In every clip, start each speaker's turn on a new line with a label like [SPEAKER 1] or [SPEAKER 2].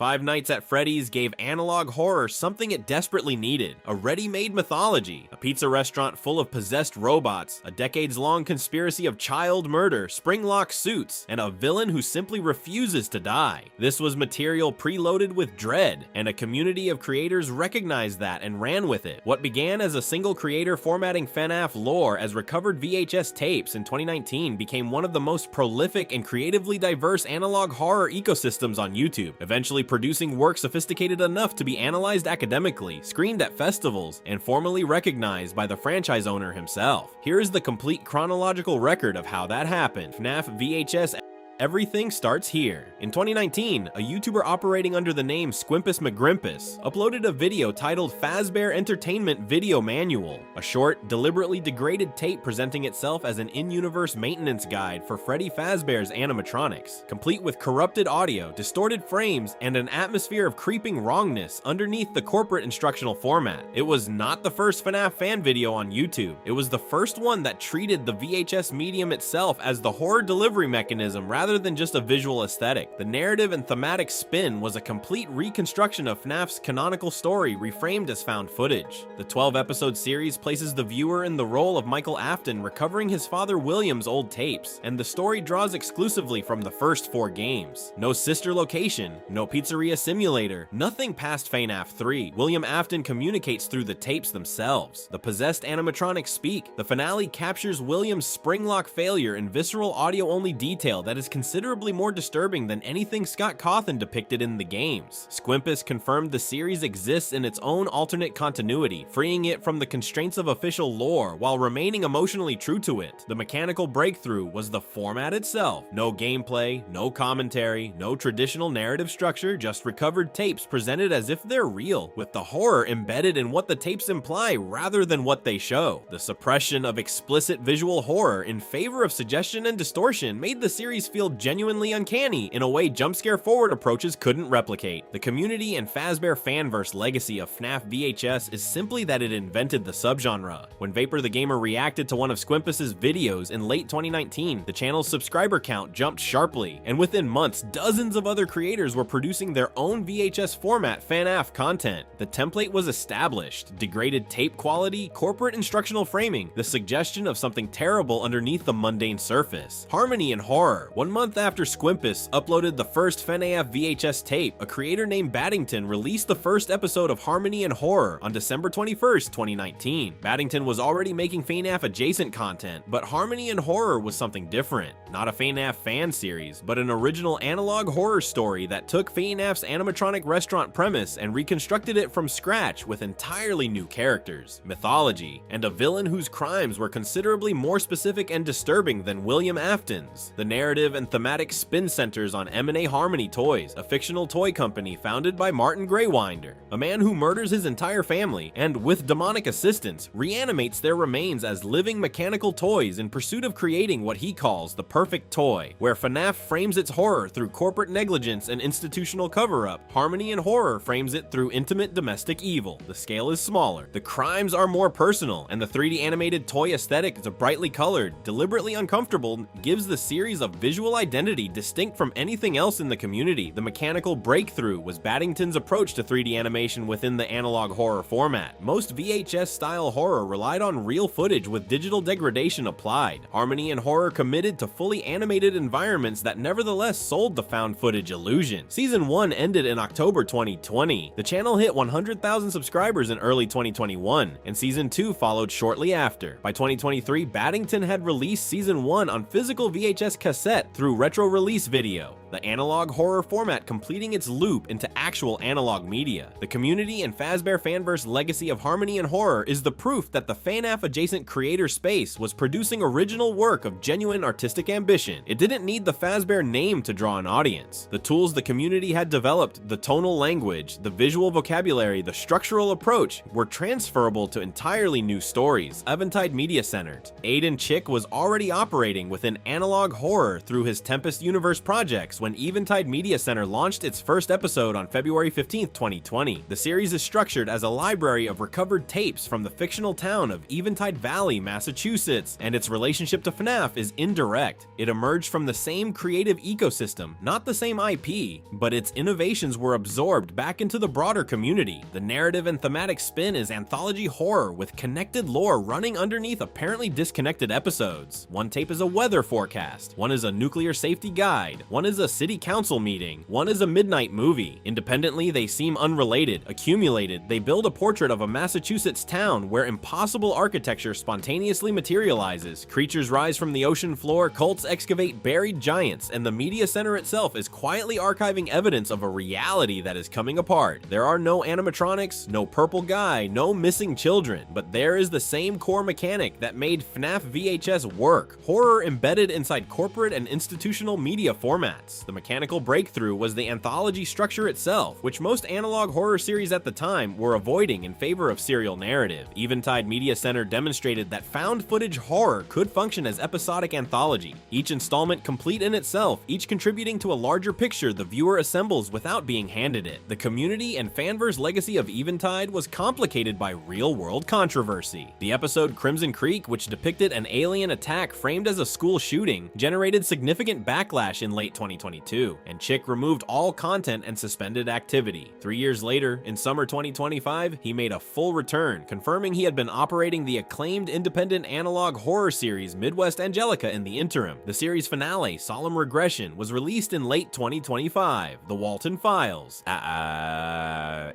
[SPEAKER 1] Five Nights at Freddy's gave analog horror something it desperately needed: a ready-made mythology, a pizza restaurant full of possessed robots, a decades-long conspiracy of child murder, spring-lock suits, and a villain who simply refuses to die. This was material preloaded with dread, and a community of creators recognized that and ran with it. What began as a single creator formatting FNAF lore as recovered VHS tapes in 2019 became one of the most prolific and creatively diverse analog horror ecosystems on YouTube, eventually producing work sophisticated enough to be analyzed academically, screened at festivals, and formally recognized by the franchise owner himself. Here is the complete chronological record of how that happened. FNAF VHS. Everything starts here. In 2019, a YouTuber operating under the name Squimpus McGrimpus uploaded a video titled Fazbear Entertainment Video Manual, a short, deliberately degraded tape presenting itself as an in-universe maintenance guide for Freddy Fazbear's animatronics, complete with corrupted audio, distorted frames, and an atmosphere of creeping wrongness underneath the corporate instructional format. It was not the first FNAF fan video on YouTube. It was the first one that treated the VHS medium itself as the horror delivery mechanism rather than just a visual aesthetic. The narrative and thematic spin was a complete reconstruction of FNAF's canonical story reframed as found footage. The 12-episode series places the viewer in the role of Michael Afton recovering his father William's old tapes, and the story draws exclusively from the first 4 games. No sister location, no pizzeria simulator, nothing past FNAF 3. William Afton communicates through the tapes themselves. The possessed animatronics speak. The finale captures William's spring-lock failure in visceral audio-only detail that is considerably more disturbing than anything Scott Cawthon depicted in the games. Squimpus confirmed the series exists in its own alternate continuity, freeing it from the constraints of official lore while remaining emotionally true to it. The mechanical breakthrough was the format itself. No gameplay, no commentary, no traditional narrative structure, just recovered tapes presented as if they're real, with the horror embedded in what the tapes imply rather than what they show. The suppression of explicit visual horror in favor of suggestion and distortion made the series feel genuinely uncanny in a way jump-scare-forward approaches couldn't replicate. The community and Fazbear fanverse legacy of FNAF VHS is simply that it invented the subgenre. When Vapor the Gamer reacted to one of Squimpus's videos in late 2019, the channel's subscriber count jumped sharply, and within months, dozens of other creators were producing their own VHS format FNAF content. The template was established: degraded tape quality, corporate instructional framing, the suggestion of something terrible underneath the mundane surface. Harmony and horror. 1 month after Squimpus uploaded the first FNAF VHS tape, a creator named Baddington released the first episode of Harmony and Horror on December 21st, 2019. Baddington was already making FNAF adjacent content, but Harmony and Horror was something different. Not a FNAF fan series, but an original analog horror story that took FNAF's animatronic restaurant premise and reconstructed it from scratch with entirely new characters, mythology, and a villain whose crimes were considerably more specific and disturbing than William Afton's. The narrative and thematic spin centers on M&A Harmony Toys, a fictional toy company founded by Martin Graywinder, a man who murders his entire family and, with demonic assistance, reanimates their remains as living mechanical toys in pursuit of creating what he calls the perfect toy. Where FNAF frames its horror through corporate negligence and institutional cover-up, Harmony and Horror frames it through intimate domestic evil. The scale is smaller, the crimes are more personal, and the 3D animated toy aesthetic is brightly colored, deliberately uncomfortable, gives the series a visual identity distinct from anything else in the community. The mechanical breakthrough was Baddington's approach to 3D animation within the analog horror format. Most VHS-style horror relied on real footage with digital degradation applied. Harmony and Horror committed to fully animated environments that nevertheless sold the found footage illusion. Season 1 ended in October 2020. The channel hit 100,000 subscribers in early 2021, and Season 2 followed shortly after. By 2023, Baddington had released Season 1 on physical VHS cassette through retro release video, the analog horror format completing its loop into actual analog media. The community and Fazbear fanverse legacy of Harmony and Horror is the proof that the FNAF adjacent creator space was producing original work of genuine artistic ambition. It didn't need the Fazbear name to draw an audience. The tools the community had developed, the tonal language, the visual vocabulary, the structural approach, were transferable to entirely new stories, Eventide media-centered. Aiden Chick was already operating within analog horror through his his Tempest Universe projects when Eventide Media Center launched its first episode on February 15, 2020. The series is structured as a library of recovered tapes from the fictional town of Eventide Valley, Massachusetts, and its relationship to FNAF is indirect. It emerged from the same creative ecosystem, not the same IP, but its innovations were absorbed back into the broader community. The narrative and thematic spin is anthology horror with connected lore running underneath apparently disconnected episodes. One tape is a weather forecast, one is a nuclear safety guide, one is a city council meeting, one is a midnight movie. Independently, they seem unrelated. Accumulated, they build a portrait of a Massachusetts town where impossible architecture spontaneously materializes, creatures rise from the ocean floor, cults excavate buried giants, and the media center itself is quietly archiving evidence of a reality that is coming apart. There are no animatronics, no purple guy, no missing children, but there is the same core mechanic that made FNAF VHS work: horror embedded inside corporate and institutional media formats. The mechanical breakthrough was the anthology structure itself, which most analog horror series at the time were avoiding in favor of serial narrative. Eventide Media Center demonstrated that found footage horror could function as episodic anthology, each installment complete in itself, each contributing to a larger picture the viewer assembles without being handed it. The community and fanverse legacy of Eventide was complicated by real-world controversy. The episode Crimson Creek, which depicted an alien attack framed as a school shooting, generated significant backlash in late 2022, and Chick removed all content and suspended activity. 3 years later, in summer 2025, he made a full return, confirming he had been operating the acclaimed independent analog horror series Midwest Angelica in the interim. The series finale, Solemn Regression, was released in late 2025, The Walton Files.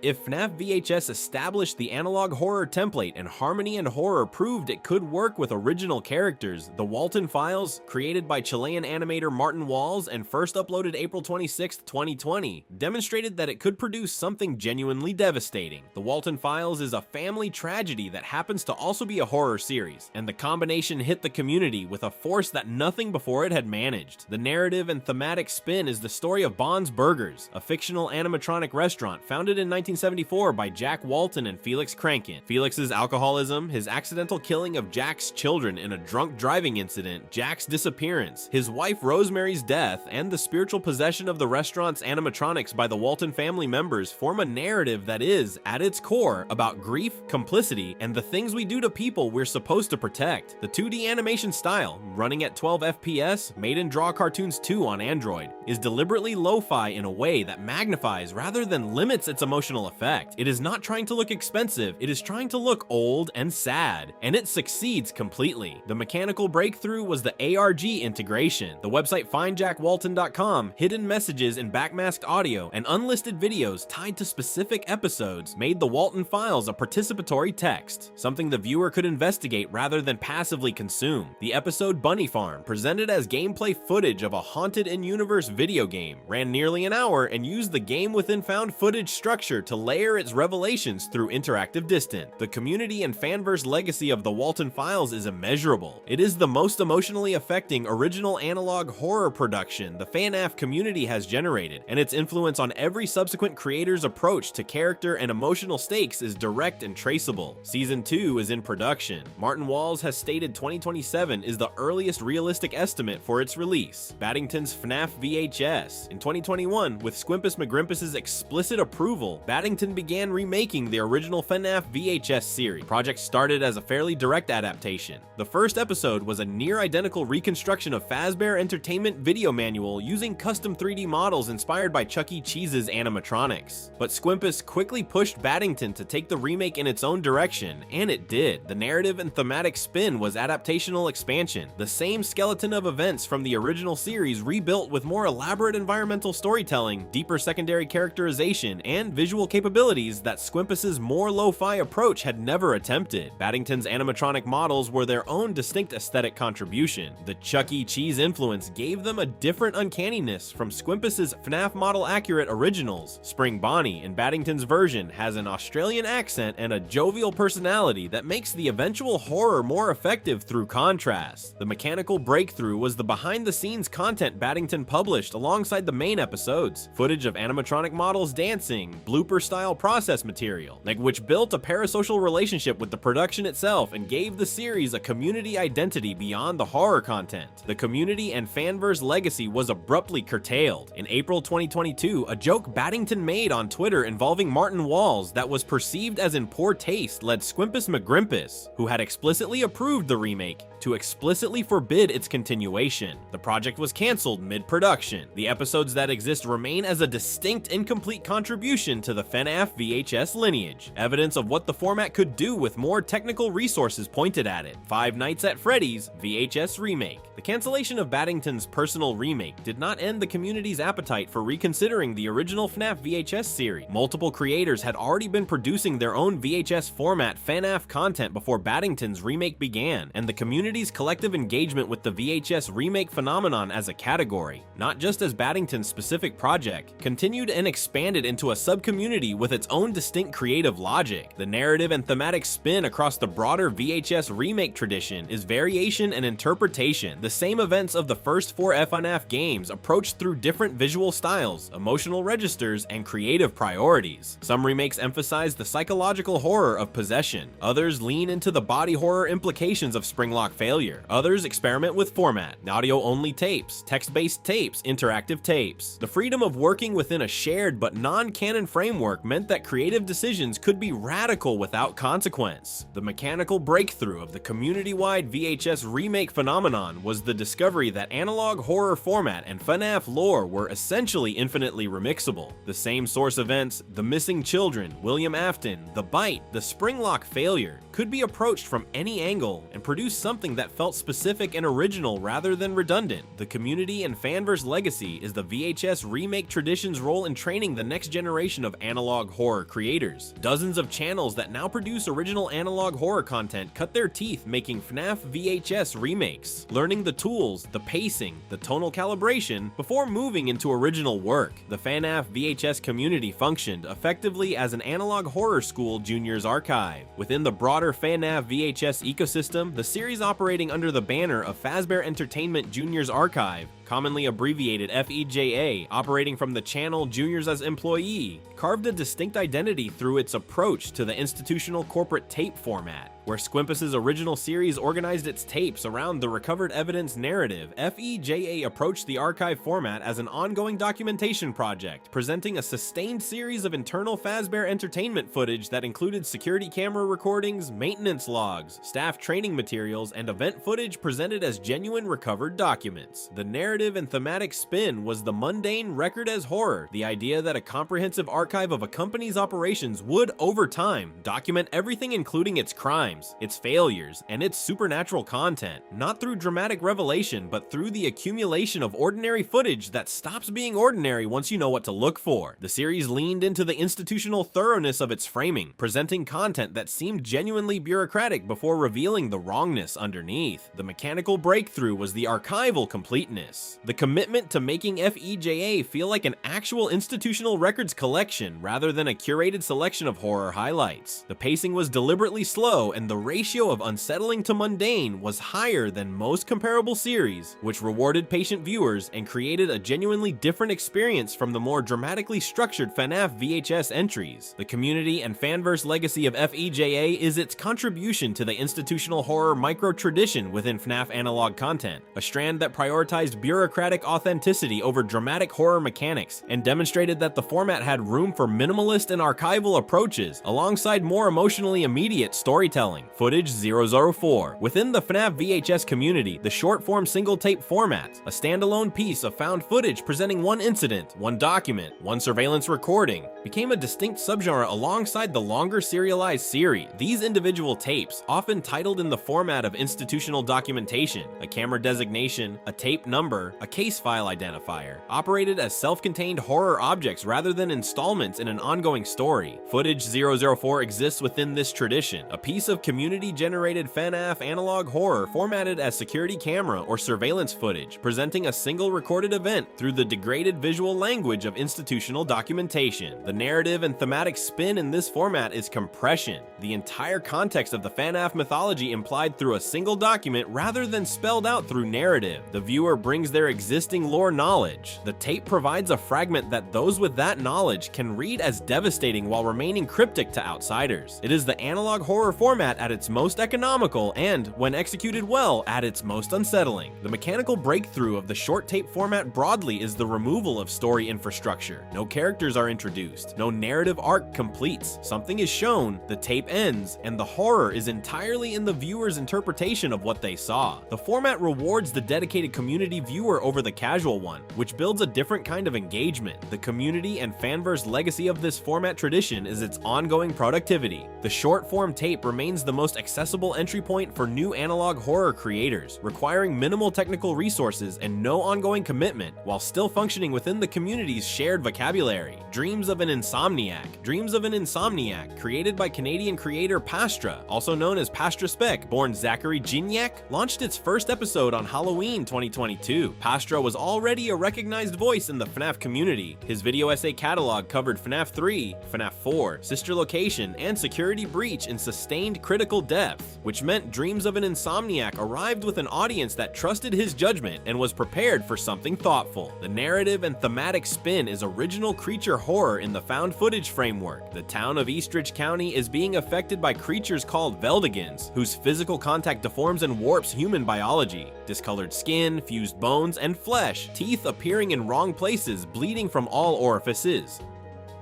[SPEAKER 1] If FNAF VHS established the analog horror template and Harmony and Horror proved it could work with original characters, The Walton Files, created by Chilean animator Martin Walls and first uploaded April 26, 2020, demonstrated that it could produce something genuinely devastating. The Walton Files is a family tragedy that happens to also be a horror series, and the combination hit the community with a force that nothing before it had managed. The narrative and thematic spin is the story of Bond's Burgers, a fictional animatronic restaurant founded in 1974 by Jack Walton and Felix Kranken. Felix's alcoholism, his accidental killing of Jack's children in a drunk driving incident, Jack's disappearance, his wife Rosemary's death, and the spiritual possession of the restaurant's animatronics by the Walton family members form a narrative that is, at its core, about grief, complicity, and the things we do to people we're supposed to protect. The 2D animation style, running at 12 FPS, made in Draw Cartoons 2 on Android, is deliberately lo-fi in a way that magnifies rather than limits its emotional effect. It is not trying to look expensive, it is trying to look old and sad, and it succeeds completely. The mechanical breakthrough was the ARG integration. The website findjackwalton.com, hidden messages in backmasked audio, and unlisted videos tied to specific episodes made the Walton Files a participatory text, something the viewer could investigate rather than passively consume. The episode Bunny Farm, presented as gameplay footage of a haunted in-universe video game, ran nearly an hour and used the game within found footage structure to layer its revelations through interactive distant. The community and fanverse legacy of the Walton Files is immeasurable. It is the most emotionally affecting original analog horror production the FNAF community has generated, and its influence on every subsequent creator's approach to character and emotional stakes is direct and traceable. Season 2 is in production. Martin Walls has stated 2027 is the earliest realistic estimate for its release. Baddington's FNAF VHS. In 2021, with Squimpus McGrimpus's explicit approval, Baddington began remaking the original FNAF VHS series. The project started as a fairly direct adaptation. The first episode was a near-identical reconstruction of Fazbear Entertainment video manual using custom 3D models inspired by Chuck E. Cheese's animatronics. But Squimpus quickly pushed Baddington to take the remake in its own direction, and it did. The narrative and thematic spin was adaptational expansion, the same skeleton of events from the original series rebuilt with more elaborate environmental storytelling, deeper secondary characterization, and visual capabilities that Squimpus's more lo-fi approach had never attempted. Baddington's animatronic models were their own distinct aesthetic contribution. The Chuck E. Cheese influence gave them a different uncanniness from Squimpus's FNAF model-accurate originals. Spring Bonnie, in Baddington's version, has an Australian accent and a jovial personality that makes the eventual horror more effective through contrast. The mechanical breakthrough was the behind-the-scenes content Baddington published alongside the main episodes, footage of animatronic models dancing, blooper-style process material, which built a parasocial relationship with the production itself and gave the series a community identity beyond the horror content. The community and and fanverse legacy was abruptly curtailed. In April 2022, a joke Baddington made on Twitter involving Martin Walls that was perceived as in poor taste led Squimpus McGrimpus, who had explicitly approved the remake, to explicitly forbid its continuation. The project was cancelled mid-production. The episodes that exist remain as a distinct incomplete contribution to the FNAF VHS lineage, evidence of what the format could do with more technical resources pointed at it. Five Nights at Freddy's VHS Remake. The cancellation of Baddington's personal remake did not end the community's appetite for reconsidering the original FNAF VHS series. Multiple creators had already been producing their own VHS format FNAF content before Baddington's remake began, and the community's collective engagement with the VHS remake phenomenon as a category, not just as Baddington's specific project, continued and expanded into a sub-community with its own distinct creative logic. The narrative and thematic spin across the broader VHS remake tradition is variation and interpretation, the same events of the first four FNAF games approached through different visual styles, emotional registers, and creative priorities. Some remakes emphasize the psychological horror of possession, others lean into the body horror implications of Springlock failure, others experiment with format, audio-only tapes, text-based tapes, interactive tapes. The freedom of working within a shared but non-canon framework meant that creative decisions could be radical without consequence. The mechanical breakthrough of the community-wide VHS remake phenomenon was the discovery that analog horror format and FNAF lore were essentially infinitely remixable. The same source events, the missing children, William Afton, the bite, the Springlock failure, could be approached from any angle and produce something that felt specific and original rather than redundant. The community and fanverse legacy is the VHS remake tradition's role in training the next generation of analog horror creators. Dozens of channels that now produce original analog horror content cut their teeth making FNAF VHS remakes, learning the tools, the pacing, the tonal calibration before moving into original work. The FNAF VHS community functioned effectively as an analog horror school juniors archive. Within the broader FNAF VHS ecosystem, the series operating under the banner of Fazbear Entertainment Juniors Archive, commonly abbreviated FEJA, operating from the channel Juniors as Employee, carved a distinct identity through its approach to the institutional corporate tape format. Where Squimpus's original series organized its tapes around the recovered evidence narrative, FEJA approached the archive format as an ongoing documentation project, presenting a sustained series of internal Fazbear Entertainment footage that included security camera recordings, maintenance logs, staff training materials, and event footage presented as genuine recovered documents. The narrative and thematic spin was the mundane record as horror, the idea that a comprehensive archive of a company's operations would, over time, document everything including its crimes, its failures, and its supernatural content, not through dramatic revelation, but through the accumulation of ordinary footage that stops being ordinary once you know what to look for. The series leaned into the institutional thoroughness of its framing, presenting content that seemed genuinely bureaucratic before revealing the wrongness underneath. The mechanical breakthrough was the archival completeness, the commitment to making FEJA feel like an actual institutional records collection rather than a curated selection of horror highlights. The pacing was deliberately slow, and the ratio of unsettling to mundane was higher than most comparable series, which rewarded patient viewers and created a genuinely different experience from the more dramatically structured FNAF VHS entries. The community and fanverse legacy of FEJA is its contribution to the institutional horror micro-tradition within FNAF analog content, a strand that prioritized bureaucratic authenticity over dramatic horror mechanics and demonstrated that the format had room for minimalist and archival approaches alongside more emotionally immediate storytelling. Footage 004. Within the FNAF VHS community, the short-form single-tape format, a standalone piece of found footage presenting one incident, one document, one surveillance recording, became a distinct subgenre alongside the longer serialized series. These individual tapes, often titled in the format of institutional documentation, a camera designation, a tape number, a case file identifier, operated as self-contained horror objects rather than installments in an ongoing story. Footage 004 exists within this tradition, a piece of community-generated FNAF analog horror formatted as security camera or surveillance footage, presenting a single recorded event through the degraded visual language of institutional documentation. The narrative and thematic spin in this format is compression, the entire context of the FNAF mythology implied through a single document rather than spelled out through narrative. The viewer brings their existing lore knowledge. The tape provides a fragment that those with that knowledge can read as devastating while remaining cryptic to outsiders. It is the analog horror format at its most economical and, when executed well, at its most unsettling. The mechanical breakthrough of the short tape format broadly is the removal of story infrastructure. No characters are introduced, no narrative arc completes. Something is shown, the tape ends, and the horror is entirely in the viewer's interpretation of what they saw. The format rewards the dedicated community viewer over the casual one, which builds a different kind of engagement. The community and fanverse legacy of this format tradition is its ongoing productivity. The short-form tape remains the most accessible entry point for new analog horror creators, requiring minimal technical resources and no ongoing commitment, while still functioning within the community's shared vocabulary. Dreams of an Insomniac. Dreams of an Insomniac, created by Canadian creator Pastra, also known as Pastra Speck, born Zachary Gignac, launched its first episode on Halloween 2022. Pastra was already a recognized voice in the FNAF community. His video essay catalog covered FNAF 3, FNAF 4, Sister Location, and Security Breach in sustained critical depth, which meant Dreams of an Insomniac arrived with an audience that trusted his judgment and was prepared for something thoughtful. The narrative and thematic spin is original creature horror in the found footage framework. The town of Eastridge County is being affected by creatures called Veldigans, whose physical contact deforms and warps human biology. Discolored skin, fused bones, and flesh, teeth appearing in wrong places, bleeding from all orifices.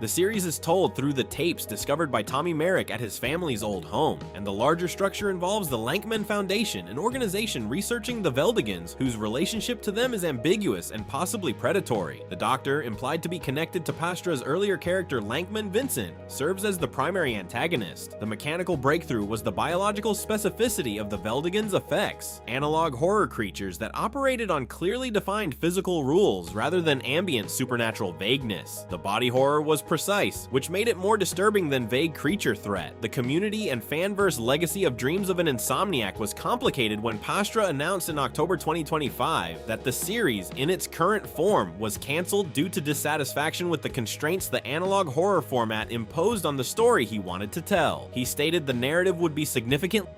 [SPEAKER 1] The series is told through the tapes discovered by Tommy Merrick at his family's old home, and the larger structure involves the Lankman Foundation, an organization researching the Veldigans, whose relationship to them is ambiguous and possibly predatory. The Doctor, implied to be connected to Pastra's earlier character Lankman Vincent, serves as the primary antagonist. The mechanical breakthrough was the biological specificity of the Veldigans' effects, analog horror creatures that operated on clearly defined physical rules rather than ambient supernatural vagueness. The body horror was precise, which made it more disturbing than vague creature threat. The community and fanverse legacy of Dreams of an Insomniac was complicated when Pastra announced in October 2025 that the series, in its current form, was cancelled due to dissatisfaction with the constraints the analog horror format imposed on the story he wanted to tell. He stated the narrative would be significantly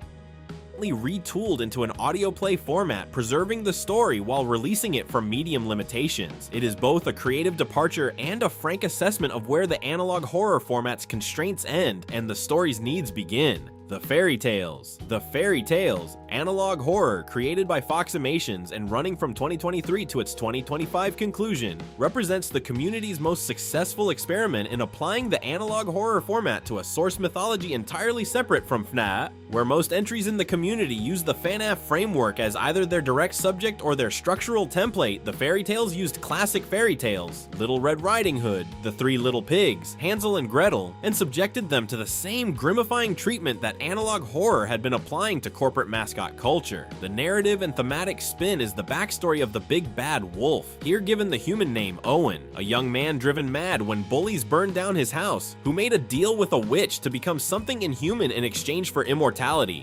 [SPEAKER 1] retooled into an audio play format, preserving the story while releasing it from medium limitations. It is both a creative departure and a frank assessment of where the analog horror format's constraints end and the story's needs begin. The Fairy Tales. The Fairy Tales, analog horror created by Foximations and running from 2023 to its 2025 conclusion, represents the community's most successful experiment in applying the analog horror format to a source mythology entirely separate from FNAF. Where most entries in the community use the FNAF framework as either their direct subject or their structural template, the Fairy Tales used classic fairy tales, Little Red Riding Hood, The Three Little Pigs, Hansel and Gretel, and subjected them to the same grimifying treatment that analog horror had been applying to corporate mascot culture. The narrative and thematic spin is the backstory of the big bad wolf, here given the human name Owen, a young man driven mad when bullies burned down his house, who made a deal with a witch to become something inhuman in exchange for immortality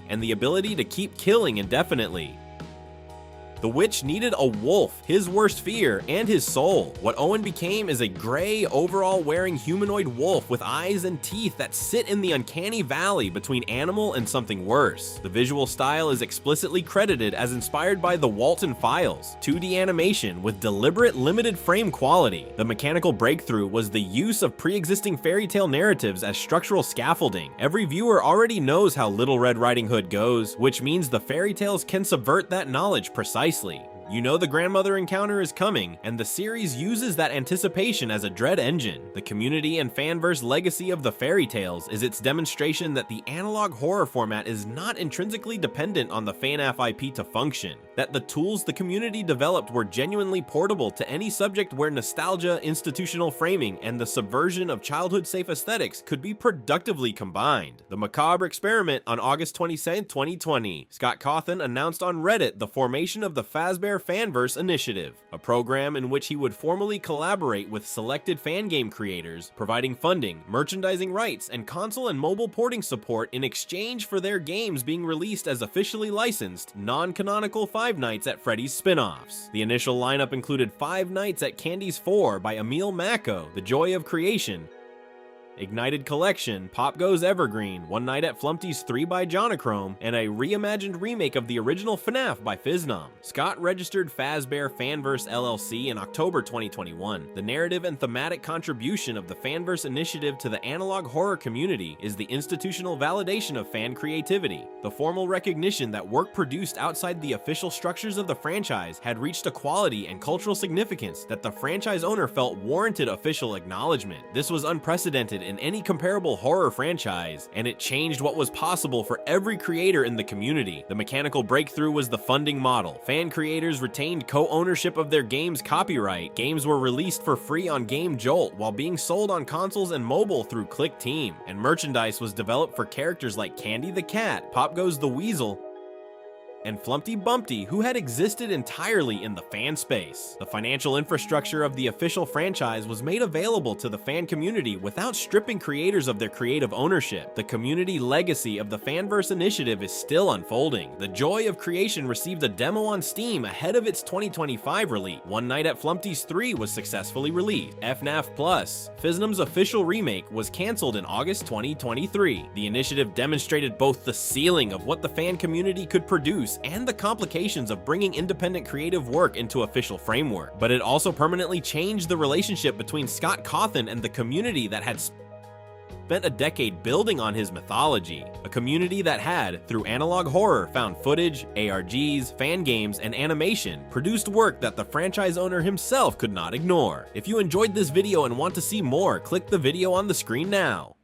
[SPEAKER 1] and the ability to keep killing indefinitely. The witch needed a wolf, his worst fear, and his soul. What Owen became is a gray, overall-wearing humanoid wolf with eyes and teeth that sit in the uncanny valley between animal and something worse. The visual style is explicitly credited as inspired by the Walton Files, 2D animation with deliberate limited frame quality. The mechanical breakthrough was the use of pre-existing fairy tale narratives as structural scaffolding. Every viewer already knows how Little Red Riding Hood goes, which means the fairy tales can subvert that knowledge precisely. You know the grandmother encounter is coming, and the series uses that anticipation as a dread engine. The community and fanverse legacy of the fairy tales is its demonstration that the analog horror format is not intrinsically dependent on the FNAF IP to function, that the tools the community developed were genuinely portable to any subject where nostalgia, institutional framing, and the subversion of childhood-safe aesthetics could be productively combined. The macabre experiment on August 27, 2020. Scott Cawthon announced on Reddit the formation of the Fazbear Fanverse Initiative, a program in which he would formally collaborate with selected fan game creators, providing funding, merchandising rights, and console and mobile porting support in exchange for their games being released as officially licensed, non-canonical Five Nights at Freddy's spin-offs. The initial lineup included Five Nights at Candy's 4 by Emil Mako, The Joy of Creation, Ignited Collection, Pop Goes Evergreen, One Night at Flumpty's 3 by Jonachrome, and a reimagined remake of the original FNAF by Fiznom. Scott registered Fazbear Fanverse LLC in October 2021. The narrative and thematic contribution of the Fanverse initiative to the analog horror community is the institutional validation of fan creativity. The formal recognition that work produced outside the official structures of the franchise had reached a quality and cultural significance that the franchise owner felt warranted official acknowledgement. This was unprecedented in any comparable horror franchise, and it changed what was possible for every creator in the community. The mechanical breakthrough was the funding model. Fan creators retained co-ownership of their game's copyright. Games were released for free on Game Jolt while being sold on consoles and mobile through Click Team, and merchandise was developed for characters like Candy the Cat, Pop Goes the Weasel, and Flumpty Bumpty, who had existed entirely in the fan space. The financial infrastructure of the official franchise was made available to the fan community without stripping creators of their creative ownership. The community legacy of the Fanverse initiative is still unfolding. The Joy of Creation received a demo on Steam ahead of its 2025 release. One Night at Flumpty's 3 was successfully released. FNAF Plus, Fiznom's official remake, was cancelled in August 2023. The initiative demonstrated both the ceiling of what the fan community could produce and the complications of bringing independent creative work into official framework. But it also permanently changed the relationship between Scott Cawthon and the community that had spent a decade building on his mythology. A community that had, through analog horror, found footage, ARGs, fan games, and animation, produced work that the franchise owner himself could not ignore. If you enjoyed this video and want to see more, click the video on the screen now.